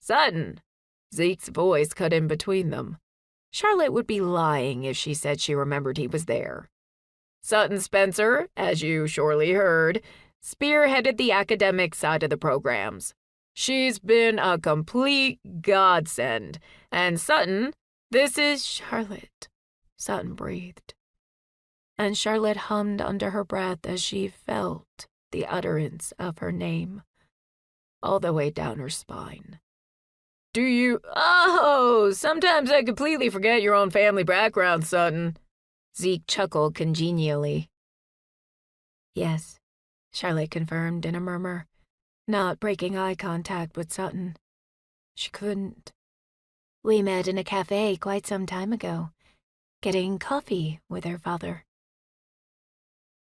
Sutton! Zeke's voice cut in between them. Charlotte would be lying if she said she remembered he was there. Sutton Spencer, as you surely heard, spearheaded the academic side of the programs. She's been a complete godsend. And Sutton, this is Charlotte, Sutton breathed. And Charlotte hummed under her breath as she felt the utterance of her name, all the way down her spine. Oh, sometimes I completely forget your own family background, Sutton. Zeke chuckled congenially. Yes, Charlotte confirmed in a murmur, not breaking eye contact with Sutton. She couldn't. We met in a cafe quite some time ago, getting coffee with her father.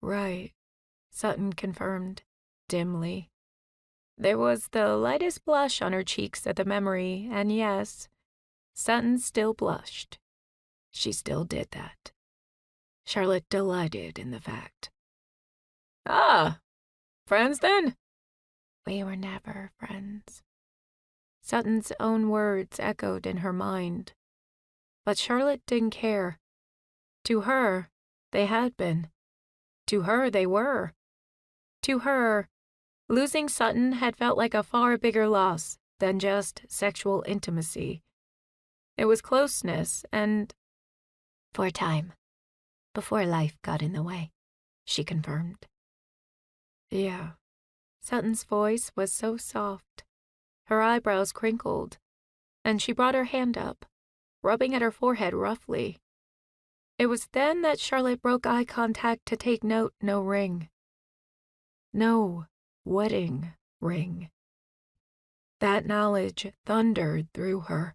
Right, Sutton confirmed, dimly. There was the lightest blush on her cheeks at the memory, and yes, Sutton still blushed. She still did that. Charlotte delighted in the fact. Ah, friends then? We were never friends. Sutton's own words echoed in her mind. But Charlotte didn't care. To her, they had been. To her, they were. To her, losing Sutton had felt like a far bigger loss than just sexual intimacy. It was closeness and, for a time, before life got in the way, she confirmed. Yeah. Sutton's voice was so soft. Her eyebrows crinkled, and she brought her hand up, rubbing at her forehead roughly. It was then that Charlotte broke eye contact to take note no ring. No wedding ring. That knowledge thundered through her,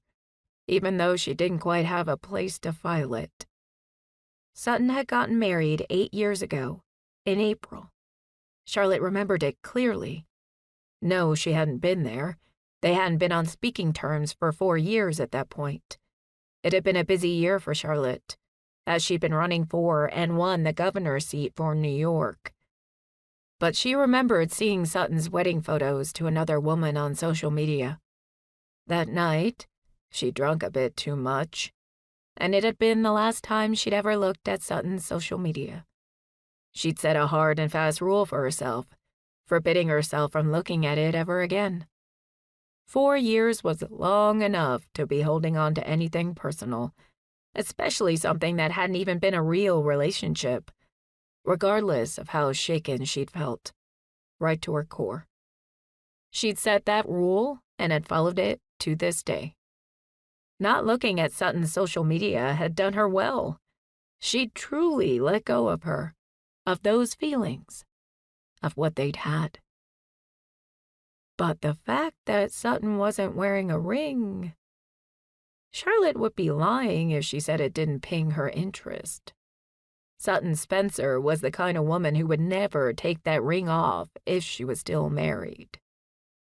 even though she didn't quite have a place to file it. Sutton had gotten married 8 years ago, in April. Charlotte remembered it clearly. No, she hadn't been there. They hadn't been on speaking terms for 4 years at that point. It had been a busy year for Charlotte, as she'd been running for and won the governor's seat for New York. But she remembered seeing Sutton's wedding photos to another woman on social media. That night, she'd drunk a bit too much, and it had been the last time she'd ever looked at Sutton's social media. She'd set a hard and fast rule for herself, forbidding herself from looking at it ever again. 4 years was long enough to be holding on to anything personal, especially something that hadn't even been a real relationship, regardless of how shaken she'd felt, right to her core. She'd set that rule and had followed it to this day. Not looking at Sutton's social media had done her well. She'd truly let go of her, of those feelings, of what they'd had. But the fact that Sutton wasn't wearing a ring, Charlotte would be lying if she said it didn't ping her interest. Sutton Spencer was the kind of woman who would never take that ring off if she was still married.